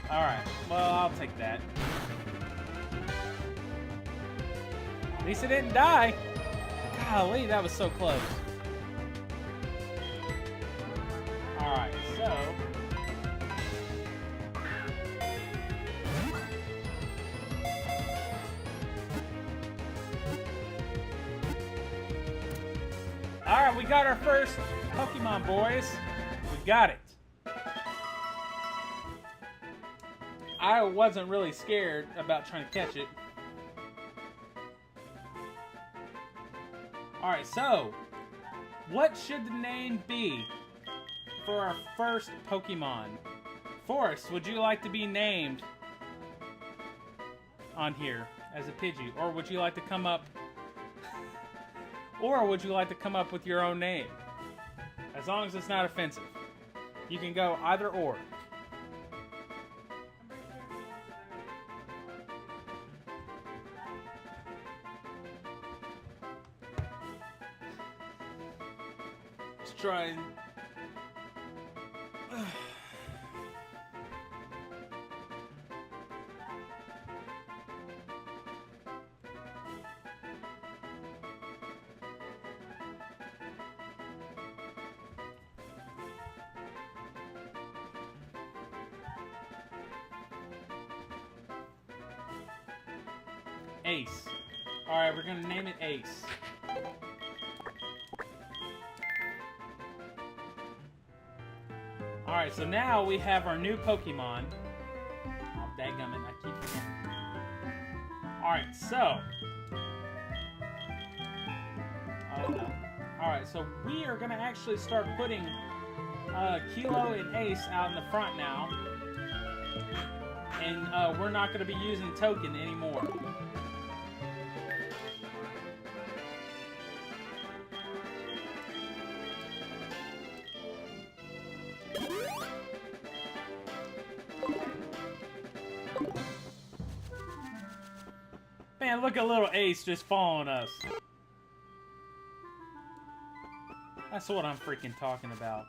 Alright, well, I'll take that. At least it didn't die. Golly, that was so close. Alright, so... Alright, we got our first Pokemon, boys. We got it. I wasn't really scared about trying to catch it. Alright, so... what should the name be for our first Pokemon? Forrest, would you like to be named on here as a Pidgey? Or would you like to come up... or would you like to come up with your own name? As long as it's not offensive. You can go either or. Let's try and... Ace. Alright, we're gonna name it Ace. Alright, so now we have our new Pokemon. Oh, dadgummit, I keep forgetting. Alright, so... oh no. Alright, so we are gonna actually start putting Kilo and Ace out in the front now. And we're not going to be using token anymore. Man, look at little Ace just following us. That's what I'm freaking talking about.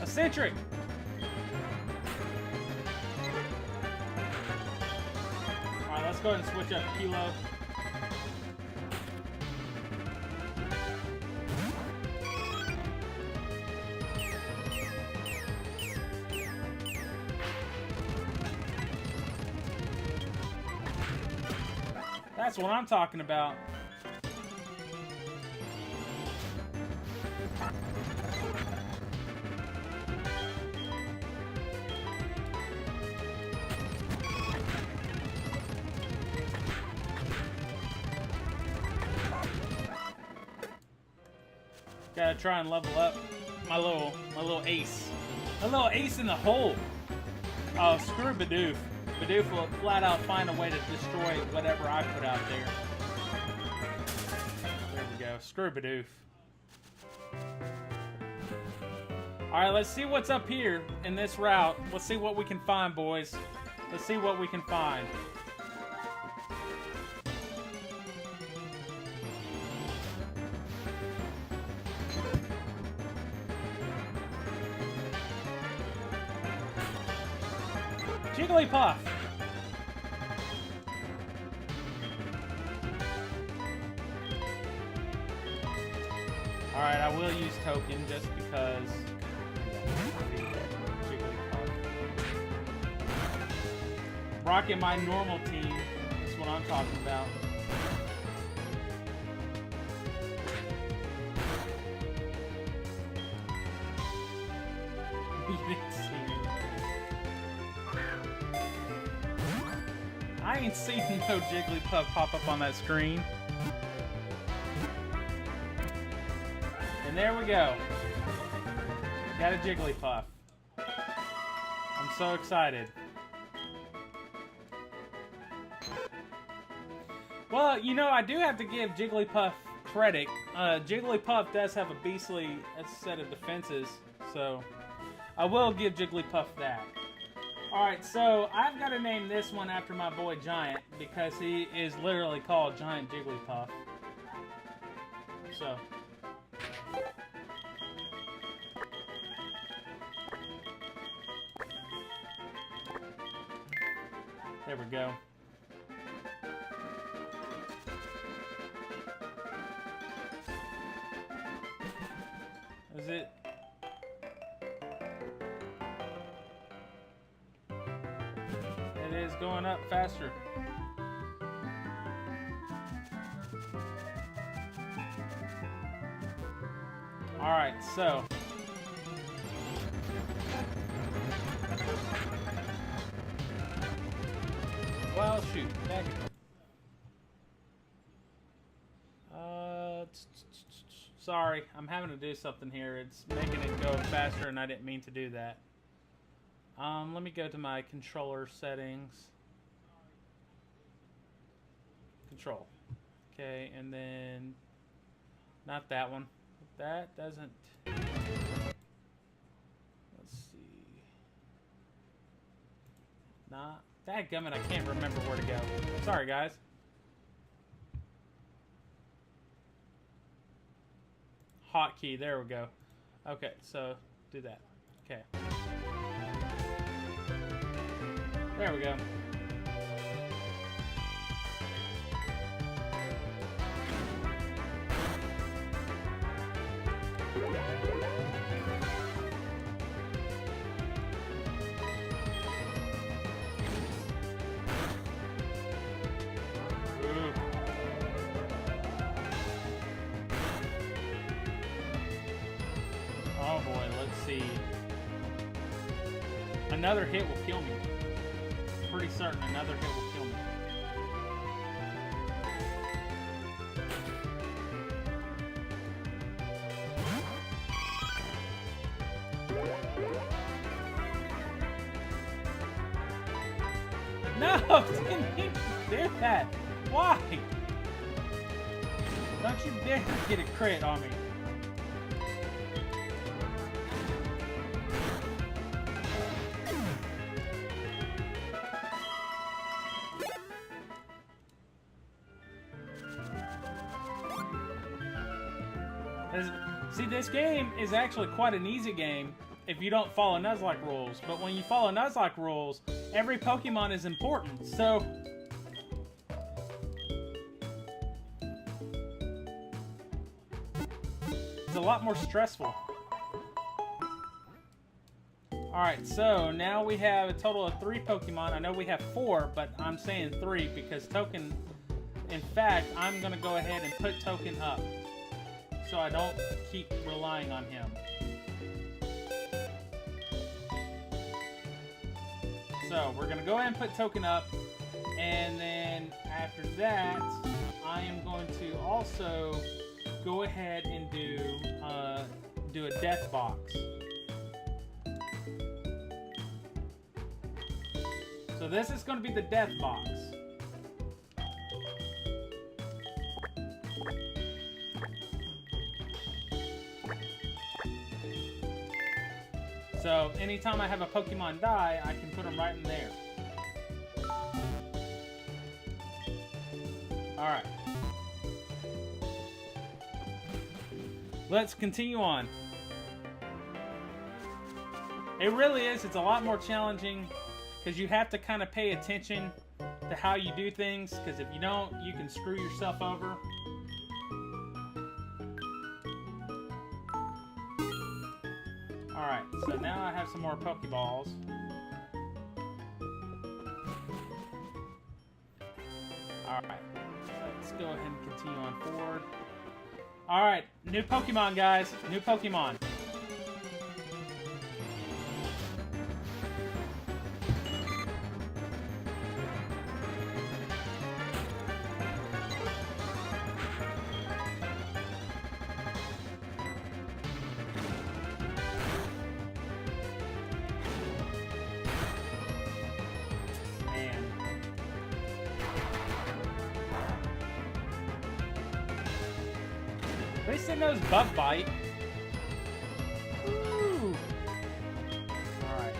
Eccentric! Alright, let's go ahead and switch up Kilo. That's what I'm talking about. Gotta try and level up my little ace. My little ace in the hole. Oh, screw Bidoof. Bidoof will flat out find a way to destroy whatever I put out there. There we go. Screw Bidoof. Alright, let's see what's up here in this route. Let's see what we can find, boys. Let's see what we can find. Jigglypuff! Alright, I will use token just because. Rocking my normal team. That's what I'm talking about. You didn't see me. I ain't seen no Jigglypuff pop up on that screen. And there we go. Got a Jigglypuff. I'm so excited. Well, you know, I do have to give Jigglypuff credit. Jigglypuff does have a beastly set of defenses, so I will give Jigglypuff that. Alright, so I've got to name this one after my boy Giant, because he is literally called Giant Jigglypuff. So. There we go. Is it? It is going up faster. All right, so. Well, shoot. Back. Sorry, I'm having to do something here. It's making it go faster, and I didn't mean to do that. Let me go to my controller settings. Control. Okay, and then not that one. That doesn't. Let's see. Not. Dadgummit, I can't remember where to go. Sorry, guys. Hotkey, there we go. Okay, so do that. Okay. There we go. Oh boy, let's see. Another hit will kill me. Pretty certain another hit will kill me. No, didn't even do that. Why? Don't you dare get a crit on me. See, this game is actually quite an easy game if you don't follow Nuzlocke rules. But when you follow Nuzlocke rules, every Pokemon is important. So it's a lot more stressful. Alright, so now we have a total of 3 Pokemon. I know we have 4, but I'm saying 3 because Token... In fact, I'm going to go ahead and put Token up, so I don't keep relying on him. So we're gonna go ahead and put Token up, and then after that, I am going to also go ahead and do a death box. So this is going to be the death box. So anytime I have a Pokemon die, I can put them right in there. Alright. Let's continue on. It really is. It's a lot more challenging because you have to kind of pay attention to how you do things, because if you don't, you can screw yourself over. Alright, so now I have some more Pokeballs. Alright, let's go ahead and continue on forward. Alright, new Pokemon, guys. New Pokemon. At least it knows Bug Bite. Ooh. Alright,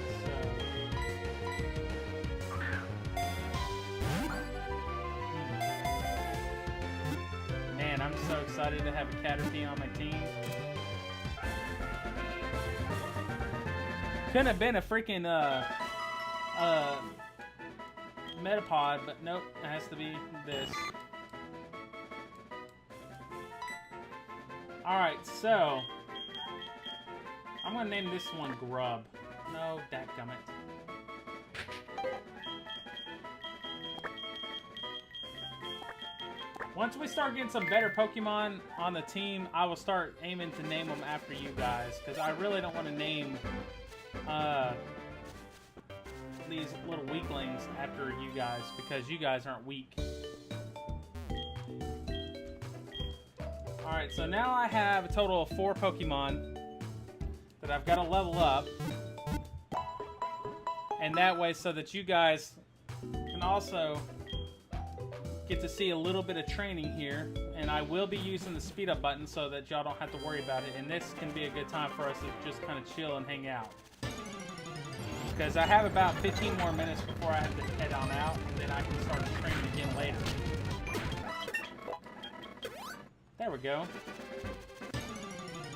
Man, I'm so excited to have a Caterpie on my team. Couldn't have been a freaking Metapod, but nope, it has to be this. Alright, so I'm gonna name this one Grub. No, dadgummit. Once we start getting some better Pokemon on the team, I will start aiming to name them after you guys, because I really don't want to name these little weaklings after you guys, because you guys aren't weak. Alright, so now I have a total of 4 Pokemon that I've got to level up. And that way, so that you guys can also get to see a little bit of training here. And I will be using the speed up button so that y'all don't have to worry about it. And this can be a good time for us to just kind of chill and hang out. Because I have about 15 more minutes before I have to head on out, and then I can start training again later. There we go.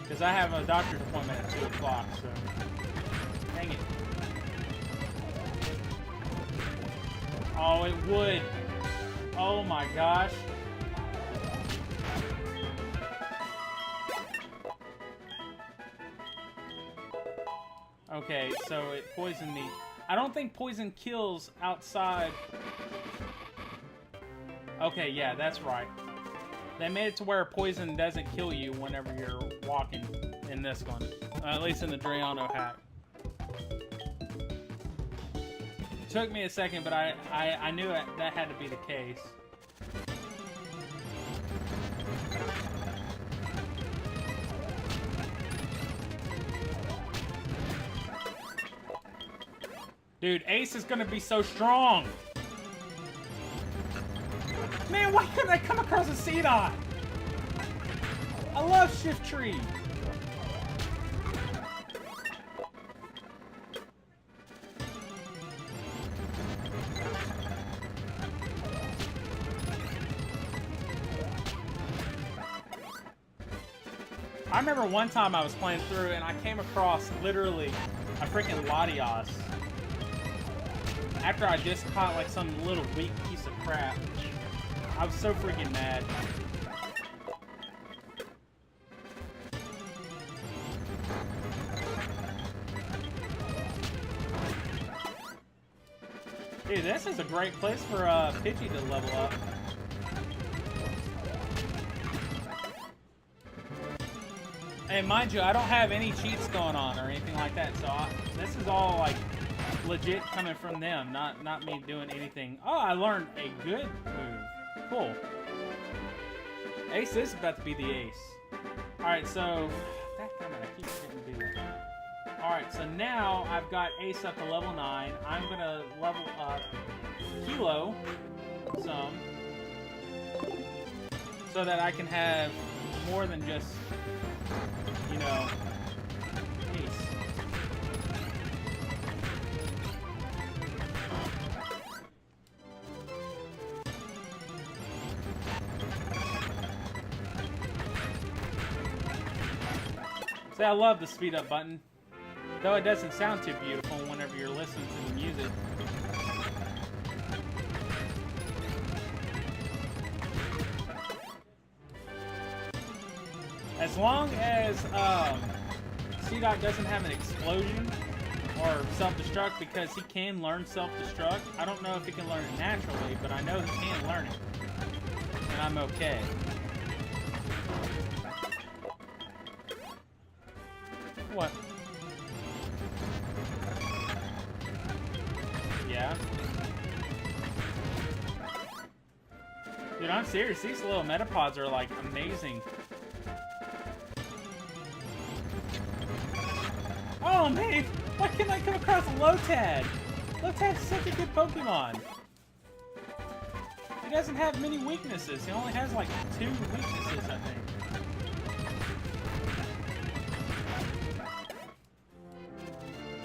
Because I have a doctor's appointment at 2 o'clock, so... Dang it. Oh, it would. Oh my gosh. Okay, so it poisoned me. I don't think poison kills outside... Okay, yeah, that's right. They made it to where poison doesn't kill you whenever you're walking in this one. At least in the Drayano hack. It took me a second, but I knew that had to be the case. Dude, Ace is gonna be so strong! Man, why couldn't I come across a Seedot? I love Shift Tree. I remember one time I was playing through and I came across literally a freaking Latios after I just caught like some little weak piece of crap. I was so freaking mad. Dude, this is a great place for Pidgey to level up. And mind you, I don't have any cheats going on or anything like that, so this is all like legit coming from them, not me doing anything. Oh, I learned a good move. Cool. Ace is about to be the ace. Alright, so that I keep getting to do that. Alright, so now I've got Ace up to level 9. I'm gonna level up Kilo some so that I can have more than just, you know, Ace. See, I love the speed up button, though it doesn't sound too beautiful whenever you're listening to the music. As long as C-Dot doesn't have an explosion or self-destruct, because he can learn self-destruct. I don't know if he can learn it naturally, but I know he can learn it. And I'm okay. What? Yeah? Dude, I'm serious. These little metapods are, like, amazing. Oh, man! Why can't I come across Lotad? Lotad's such a good Pokemon. He doesn't have many weaknesses. He only has, like, 2 weaknesses, I think.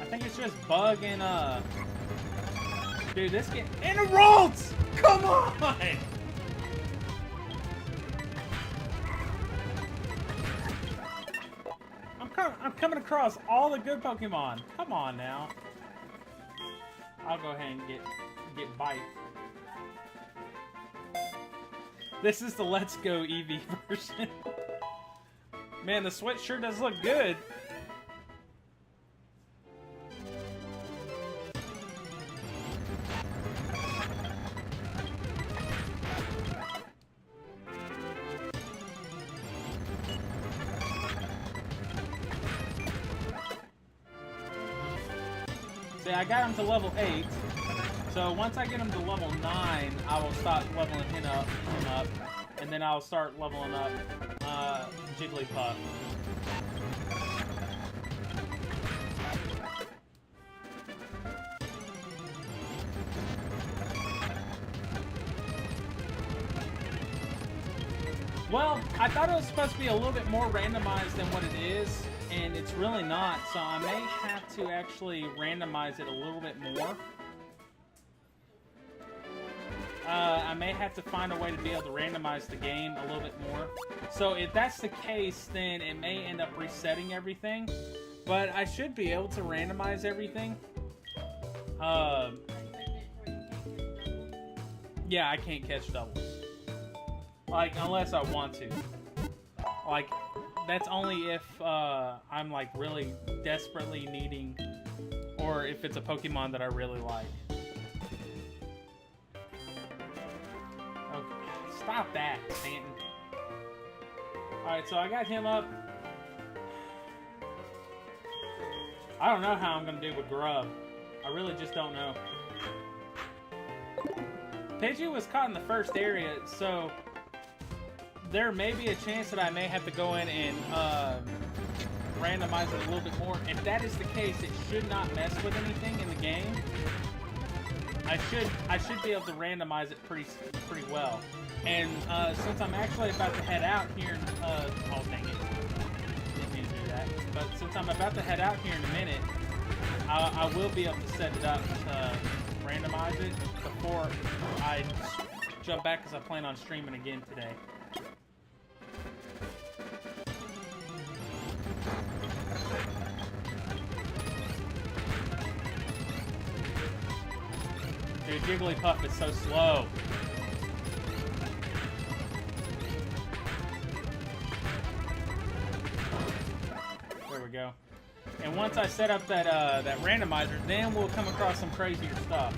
I think it's just Bug and, Dude, this game... And a Ralts! Come on! I'm coming across all the good Pokemon. Come on now. I'll go ahead and get Bite. This is the Let's Go Eevee version. Man, the Switch sure does look good. I got him to level 8, so once I get him to level 9, I will stop leveling him up, and then I'll start leveling up Jigglypuff. Well, I thought it was supposed to be a little bit more randomized than what it is, and it's really not, so I may have to actually randomize it a little bit more. I may have to find a way to be able to randomize the game a little bit more. So if that's the case, then it may end up resetting everything, but I should be able to randomize everything. Yeah, I can't catch doubles. Like, unless I want to. Like, that's only if I'm like really desperately needing, or if it's a Pokemon that I really like. Okay, stop that, Stanton. Alright, so I got him up. I don't know how I'm gonna do with Grub. I really just don't know. Pidgey was caught in the first area, so there may be a chance that I may have to go in and randomize it a little bit more. If that is the case, it should not mess with anything in the game. I should be able to randomize it pretty well. And since I'm actually about to head out here, oh dang it, didn't mean to do that. But since I'm about to head out here in a minute, I will be able to set it up to randomize it before I jump back, because I plan on streaming again today. Dude, Jigglypuff is so slow. There we go. And once I set up that that randomizer, then we'll come across some crazier stuff.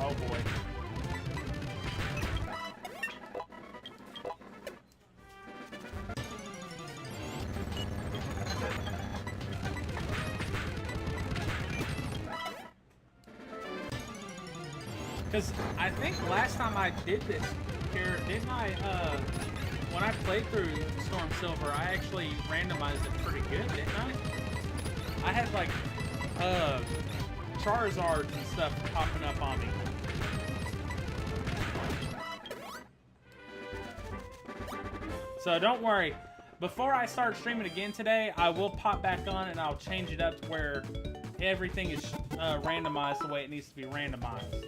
Oh boy. Because I think last time I did this here, didn't I, when I played through Storm Silver, I actually randomized it pretty good, didn't I? I had like, Charizards and stuff popping up on me. So don't worry, before I start streaming again today, I will pop back on and I'll change it up to where everything is randomized the way it needs to be randomized.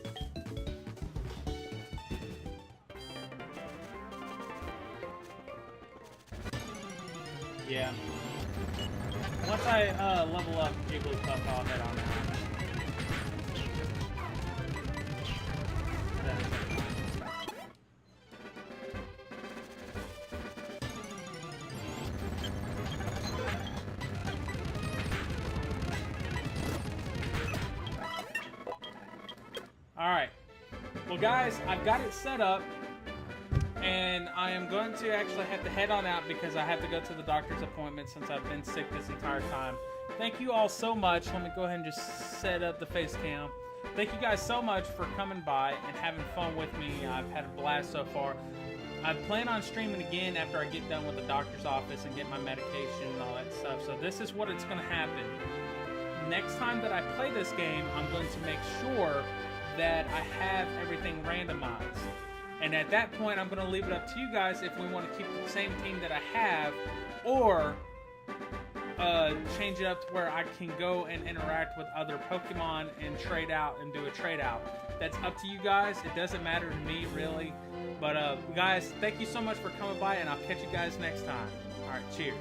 Yeah. Once I level up Jigglypuff, I'll head on out. Alright. Well guys, I've got it set up. And I am going to actually have to head on out because I have to go to the doctor's appointment since I've been sick this entire time. Thank you all so much. Let me go ahead and just set up the face cam. Thank you guys so much for coming by and having fun with me. I've had a blast so far. I plan on streaming again after I get done with the doctor's office and get my medication and all that stuff. So this is what it's going to happen. Next time that I play this game, I'm going to make sure that I have everything randomized. And at that point, I'm going to leave it up to you guys if we want to keep the same team that I have, or change it up to where I can go and interact with other Pokemon and trade out and do a trade out. That's up to you guys. It doesn't matter to me, really. But guys, thank you so much for coming by, and I'll catch you guys next time. All right, cheers.